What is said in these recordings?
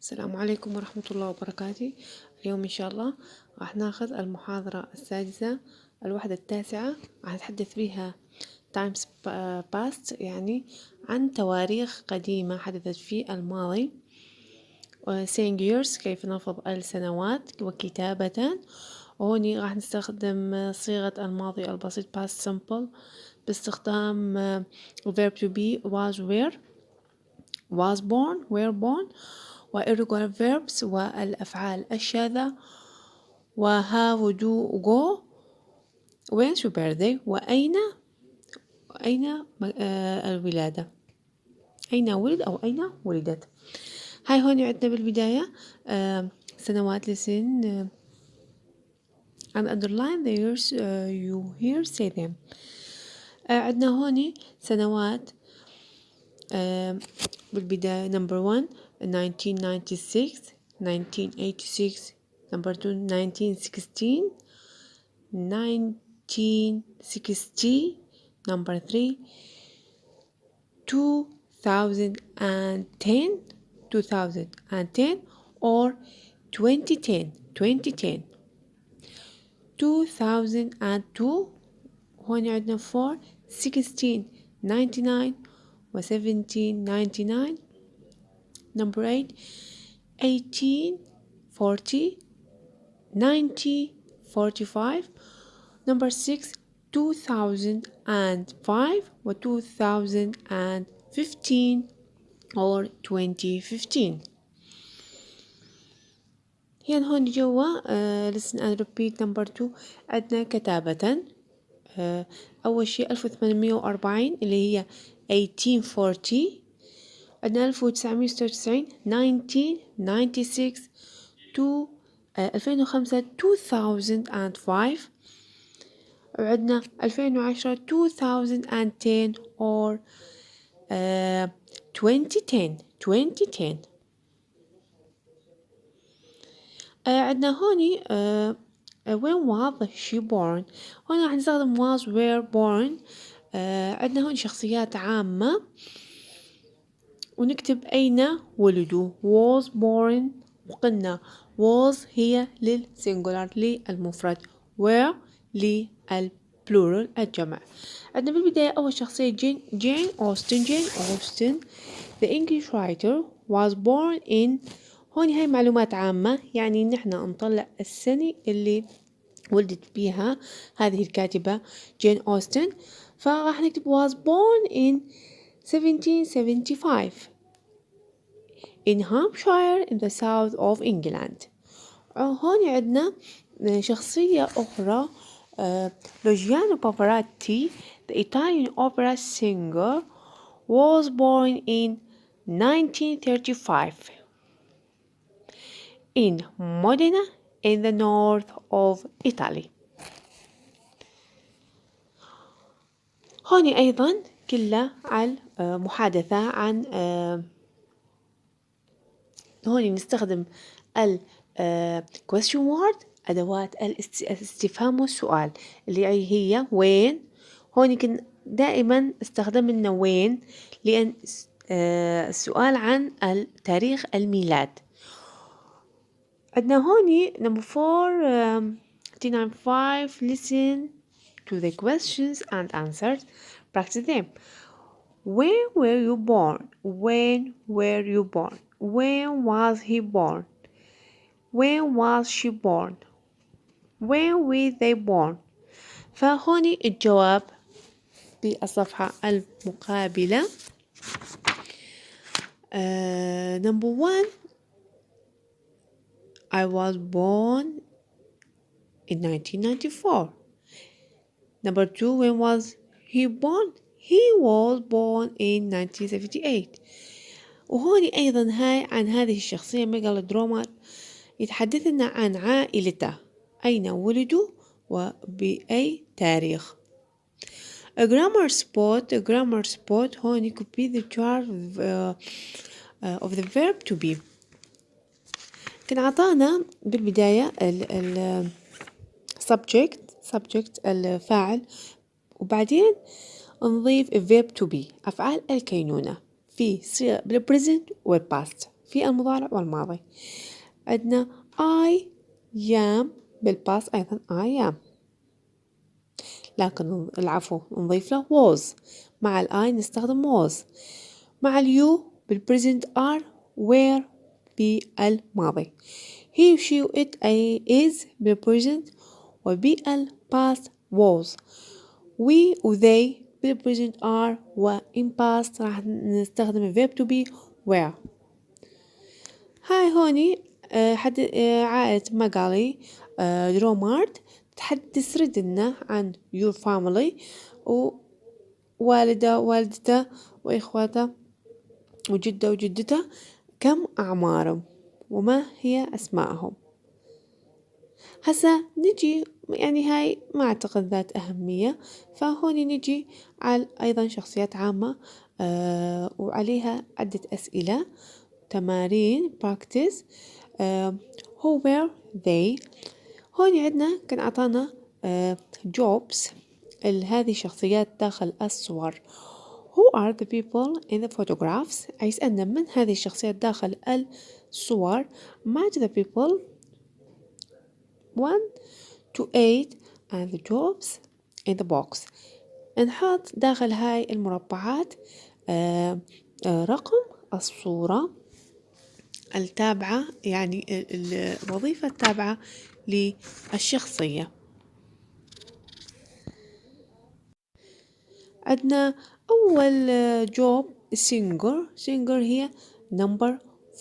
السلام عليكم ورحمة الله وبركاته. اليوم إن شاء الله راح ناخذ المحاضرة السادسة الوحدة التاسعة، راح نتحدث فيها times past، يعني عن تواريخ قديمة حدثت في الماضي. saying years كيف نلفظ السنوات وكتابة. وهوني راح نستخدم صيغة الماضي البسيط past simple باستخدام verb to be was, were، was born، were born، و irregular verbs والأفعال الشاذة، و have و do و go، when شو birthday، وأين الولادة، أين ولد أو أين ولدت. هاي هون عندنا بالبداية سنوات listen and underline the years you hear say them. عندنا هوني سنوات بالبداية number 1 1996 1986 number 2 1916 1960 number 3 2010 or 2010 2002. هون عندنا 4 16 99 و 17 99 number 8 18 40 90 45 number 6 2005 و 2015 or 2015. يعني هون جوا listen and repeat number 2 عندنا كتابة. أول شي 1840 اللي هي 1840. عندنا 1996 1996 2005 2005. وعندنا 2010 2010 or 2010. عندنا هوني when was she born. هون راح نستخدم was were born. عندنا هون شخصيات عامة ونكتب أين ولدوا was born، وقلنا was هي للسنجولار للمفرد were للبلورال الجمع. عندنا بالبداية أول شخصية جين أوستن the English writer was born in. هون هاي معلومات عامة، يعني نحن نطلع السنة اللي ولدت بيها هذه الكاتبة جين أوستن، فراح نكتب was born in 1775 in Hampshire in the south of England. هون عندنا شخصية أخرى لوجيانو بافاراتي the Italian opera singer was born in 1935 in Modena in the north of Italy. هون أيضا كلها على محادثة عن هون نستخدم ال question word أدوات الاستفهام والسؤال اللي هي وين. هون كن دائما استخدمنا وين لأن السؤال عن تاريخ الميلاد. عندنا هوني number 4 5 listen to the questions and answers, practice them. When were you born? When were you born? When was he born? When was she born? When were they born? فهوني الجواب بالصفحة المقابلة. number 1 I was born in 1994. number 2 when was he born? He was born in 1978. وهوني أيضا هاي عن هذه الشخصية ميغالودروما يتحدثنا عن عائلته أين ولدوا وبأي تاريخ. A grammar spot هوني could be the charge of the verb to be. كان عطانا بالبداية ال subject الفاعل، وبعدين نضيف verb to be أفعال الكينونة في صيغة بالpresent والpast في المضارع والماضي. عندنا I am بالباس أيضا I am، لكن العفو نضيف له was. مع الآي نستخدم was. مع اليو بالبريزنت are were بالماضي. he she it is بالبريزنت وبالباست was. we و they بالبريزنت are in past راح نستخدم verb to be were. هاي هوني عائلة مقالي درومارد تسرد لنا عن your family ووالده والدته وإخواته وجده وجدته كم أعمارهم وما هي أسماءهم. هسا نجي يعني هاي ما أعتقد ذات أهمية، فهوني نجي على أيضا شخصيات عامة وعليها عدة أسئلة تمارين practice. who were they. هون عندنا كان أعطانا jobs هذه شخصيات داخل الصور. who are the people in the photographs. يسألنا من هذه الشخصيات داخل الصور. match the people 1 to 8 and the jobs in the box. نحط داخل هاي المربعات رقم الصورة التابعة، يعني الوظيفة التابعة للشخصية. عندنا أول جوب سينجر هي number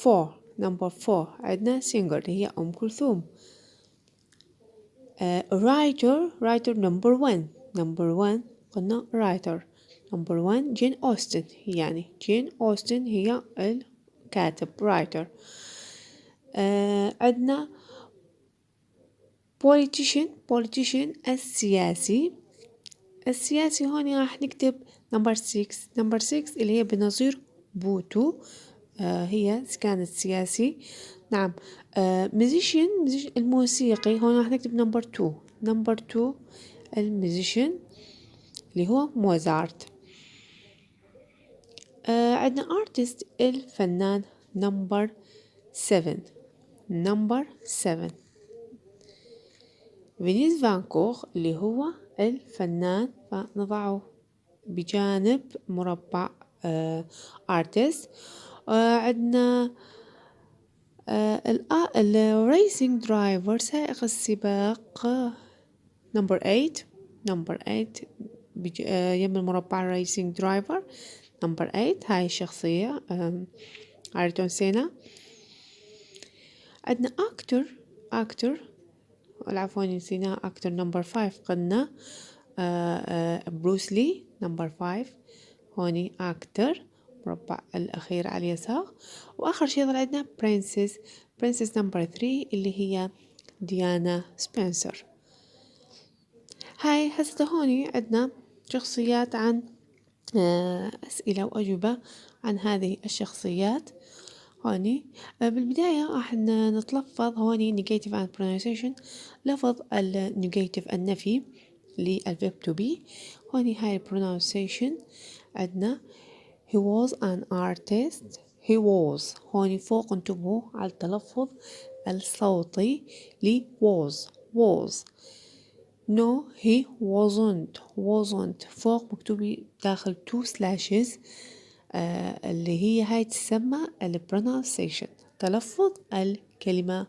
4 عندنا سينجر هي أم كلثوم. رايتر number 1 قلنا رايتر number 1 جين أوستن، يعني جين أوستن هي الكاتب رايتر. عندنا politician السياسي هون راح نكتب number 6 اللي هي بنظير بوتو، هي كانت سياسي. نعم. musician الموسيقي هون راح نكتب number 2 الميوزيشن اللي هو موزارت. عندنا artist الفنان number 7 فينيس فان كوخ اللي هو الفنان، فنضعه بجانب مربع artist. عندنا الريسينج درايفر سائق السباق number 8 يم المربع الريسينج درايفر number 8 هاي الشخصية أيرتون سينا. عندنا actor العفو نسينا actor number 5 قلنا بروس لي number 5 هوني actor مربع الأخير على اليسار. وآخر شيء ظل عندنا princess number 3 اللي هي ديانا سبنسر. هاي هسه هوني عندنا شخصيات عن أسئلة وأجوبة عن هذه الشخصيات. هوني بالبداية راح نتلفظ هوني negative and pronunciation، لفظ النيجاتيف النفي للverb to be. هوني هاي pronunciation عندنا he was an artist. he was هوني فوق انتبهوا على التلفظ الصوتي ل was. no he wasn't فوق مكتوب داخل 2 slashes اللي هي هاي تسمى pronunciation تلفظ الكلمة.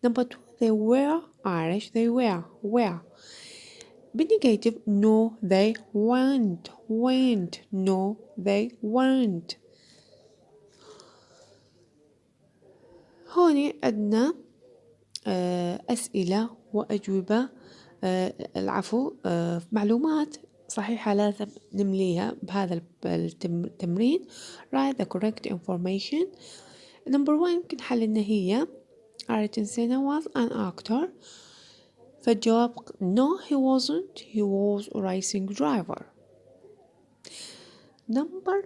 number 2 they were Irish. they were بالنيجاتيف no they weren't no they weren't. هوني عندنا أسئلة وأجوبة العفو معلومات صحيحة لازم نمليها بهذا التمرين. write the correct information. number 1 يمكن حل إن هي أيرتون سينا was an actor، فالجواب no he wasn't he was a racing driver. number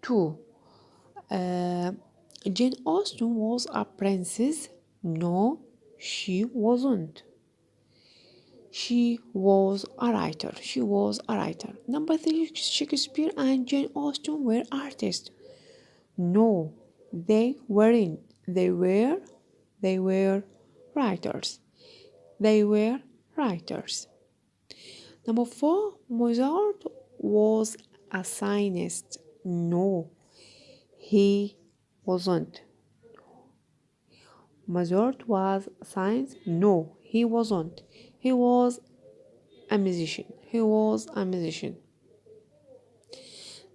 2 Jane Austen was a princess. no she wasn't she was a writer. number 3 Shakespeare and Jane Austen were artists. no they weren't. They were writers. They were writers. Number 4, Mozart was a scientist. No, he wasn't. Mozart was a science? No, he wasn't. He was a musician. He was a musician.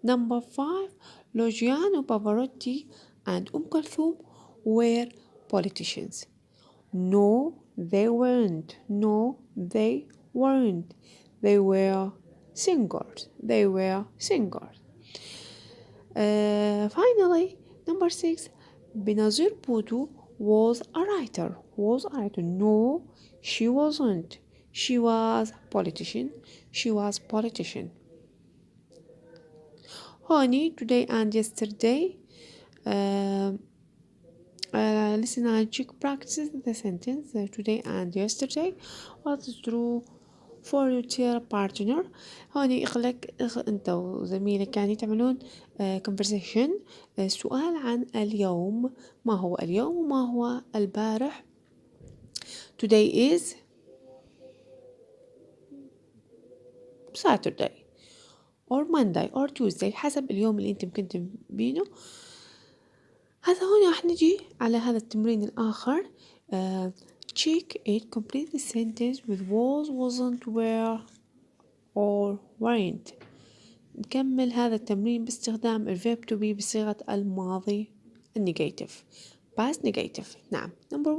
Number 5, Luciano Pavarotti and Kulthum were politicians. No, they weren't. No, they weren't. They were singers. They were singers. Finally, number 6, Benazir Bhutto was a writer. Was a writer? No, she wasn't. She was politician. She was politician. Honey, today and yesterday. Listen and check practice the sentence today and yesterday. What is true for your partner. هوني انت وزميلك يعني تعملون conversation سؤال عن اليوم. ما هو اليوم وما هو البارح. Today is Saturday or Monday or Tuesday حسب اليوم اللي انت ممكن تبينه. هذا هنا راح نجي على هذا التمرين الآخر. Check it, complete the sentence with was, wasn't, were or weren't. نكمل هذا التمرين باستخدام الverb to be بصيغة الماضي النيجاتيف past negative. نعم. number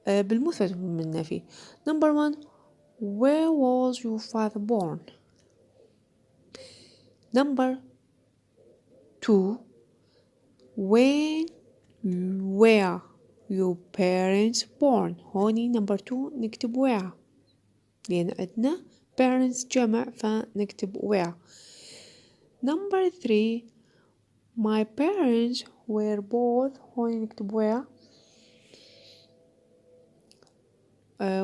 1 بالمثبت بالنفي. number 1, where was your father born? number 2, when were your parents born? هوني number 2 نكتب where لأن عندنا parents جمع فنكتب where. number 3, my parents were both هوني نكتب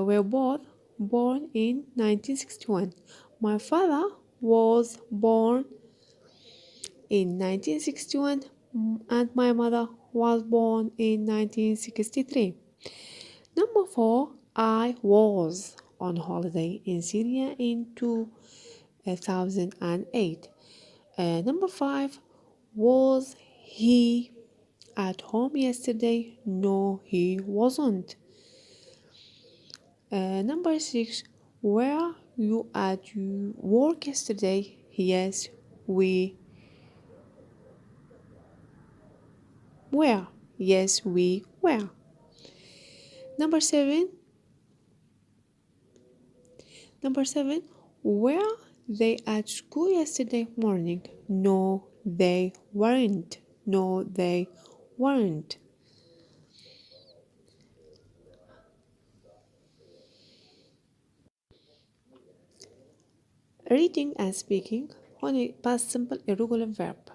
were both born in 1961. my father was born in 1961 and my mother was born in 1963. number 4, I was on holiday in Syria in 2008. number 5, was he at home yesterday? No, he wasn't. number 6, were you at work yesterday? Yes, we were. Yes, we were. number 7, were they at school yesterday morning? No, they weren't. No, they weren't. reading and speaking. هون past simple irregular verb.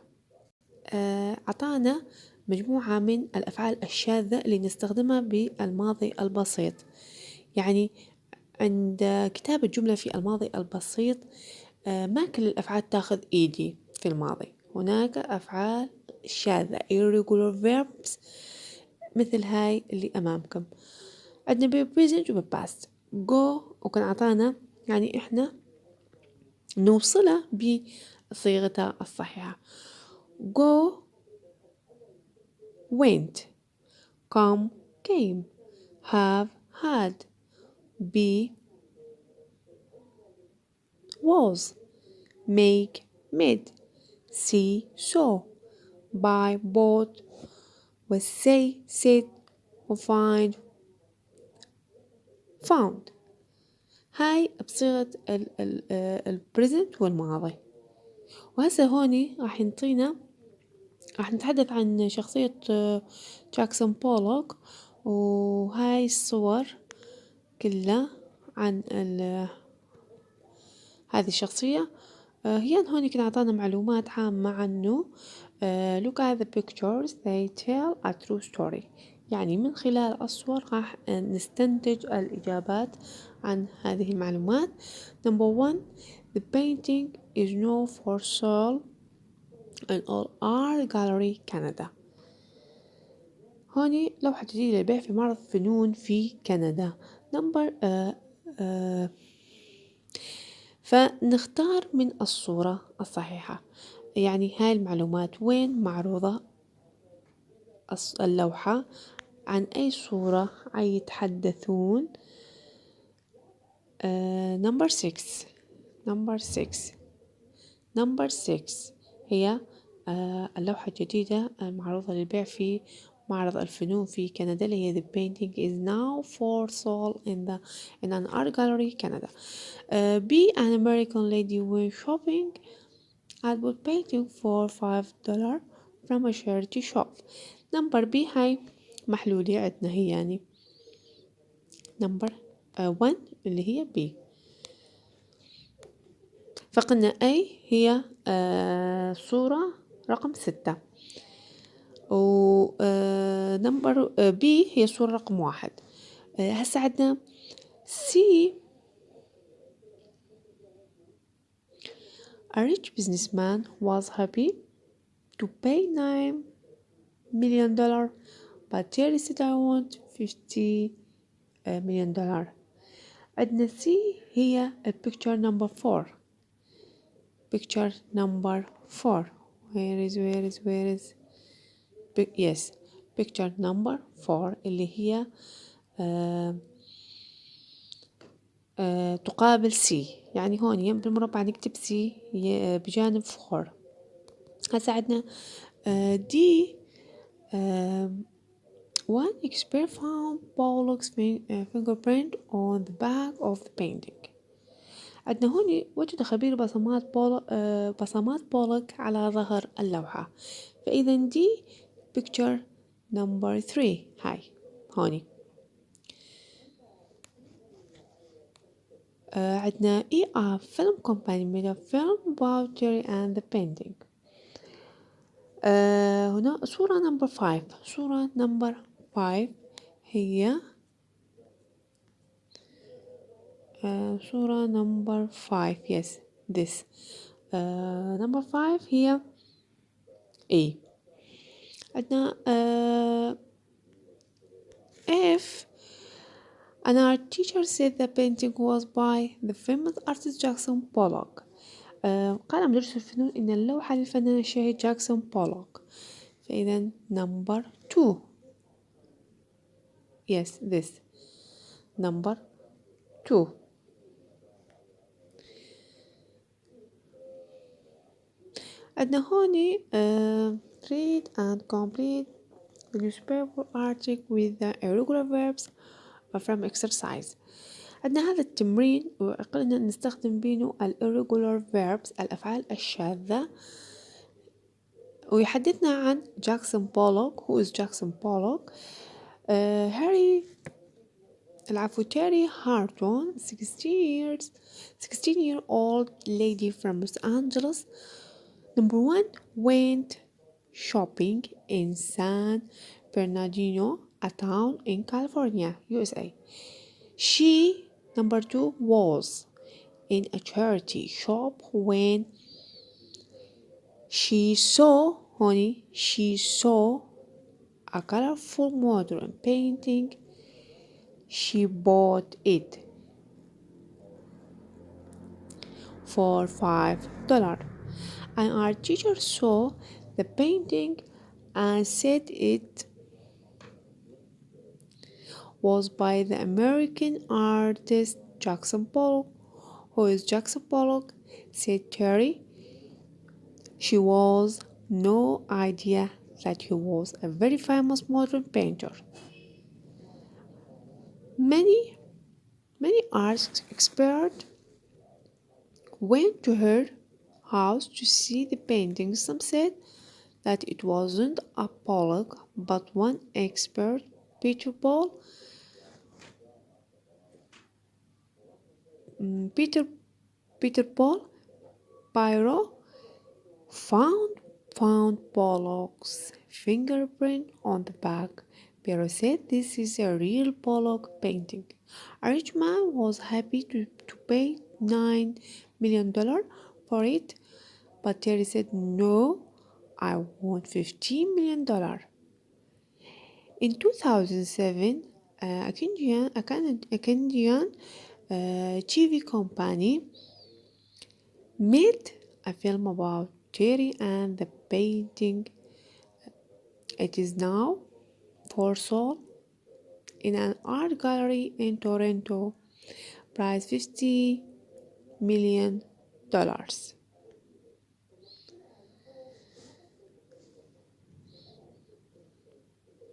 أعطانا مجموعة من الأفعال الشاذة اللي نستخدمها بالماضي البسيط. يعني عند كتابة جملة في الماضي البسيط ما كل الأفعال تاخذ إيدي في الماضي. هناك أفعال شاذة irregular verbs مثل هاي اللي أمامكم. عندنا present و past. go وكان أعطانا يعني إحنا نوصلها بصيغتها الصحيحة. go went, come came, have had, be was, make made, see saw, buy bought, وsay said, وfind found. هاي بصيغة البريزنت والماضي. وهسه هوني راح نتحدث عن شخصية جاكسون بولوك. وهاي الصور كلها عن هذه الشخصية. هي هوني كنا عطانا معلومات عامة عنه. look at the pictures, they tell a true story. يعني من خلال الصور راح نستنتج الإجابات عن هذه المعلومات. number 1, the painting is now for sale in all art gallery Canada. هوني لوحة جديدة للبيع في معرض فنون في كندا. نمبر فنختار من الصورة الصحيحة، يعني هاي المعلومات وين معروضة اللوحة، عن أي صورة يتحدثون. نمبر 6 نمبر 6 هي اللوحة الجديدة المعروضة للبيع في معرض الفنون في كندا، اللي هي The painting is now for sale in an art gallery Canada. B, an American lady went shopping and bought painting for $5 from a charity shop. نمبر B هاي محلولة عندنا هي يعني نمبر 1 اللي هي B. فقلنا A هي صورة رقم 6 و نمبر B هي صورة رقم 1. هسا عندنا C. A rich businessman was happy to pay $9 million, but Terry said I want $50 million. عندنا C هي picture number 4. picture number 4 where is yes picture number 4 اللي هي تقابل C، يعني هون بالمربع نكتب C بجانب 4. هسا عندنا D. One expert found Pollock's fingerprint on the back of the painting. عندنا هون وجد خبير بصمات بولوك على ظهر اللوحة، فإذا دي picture number 3 هاي هوني. عندنا a film company made a film about Jerry and the painting. هنا صورة number 5. صورة number 5 هي صورة number 5 yes this number 5 هي A. عندنا if an art teacher said the painting was by the famous artist Jackson Pollock. قال مدرس الفنون إن اللوحة للفنان الشهير جاكسون بولوك، فإذا number 2 yes this number 2. عندنا هوني read and complete the newspaper article with the irregular verbs from exercise. عندنا هذا التمرين وقلنا نستخدم بينه ال irregular verbs الأفعال الشاذة، ويحدثنا عن جاكسون بولوك. who is Jackson Pollock؟ تيري هارتون 16-year-old lady from Los Angeles. Number 1 went shopping in San Bernardino, a town in California, USA. She, number 2, was in a charity shop when she saw a colorful modern painting. She bought it for $5. And our teacher saw the painting and said it was by the American artist Jackson Pollock. Who is Jackson Pollock? Said Terry. She was no idea that he was a very famous modern painter. Many art experts went to her house to see the painting. Some said that it wasn't a Pollock, but one expert, Peter Paul Pyro, found Pollock's fingerprint on the back. Pyro said this is a real Pollock painting. A rich man was happy to pay $9 million for it, but Terry said, no, I want $15 million. In 2007, a Canadian TV company made a film about Terry and the painting. It is now for sale in an art gallery in Toronto, price $50 million.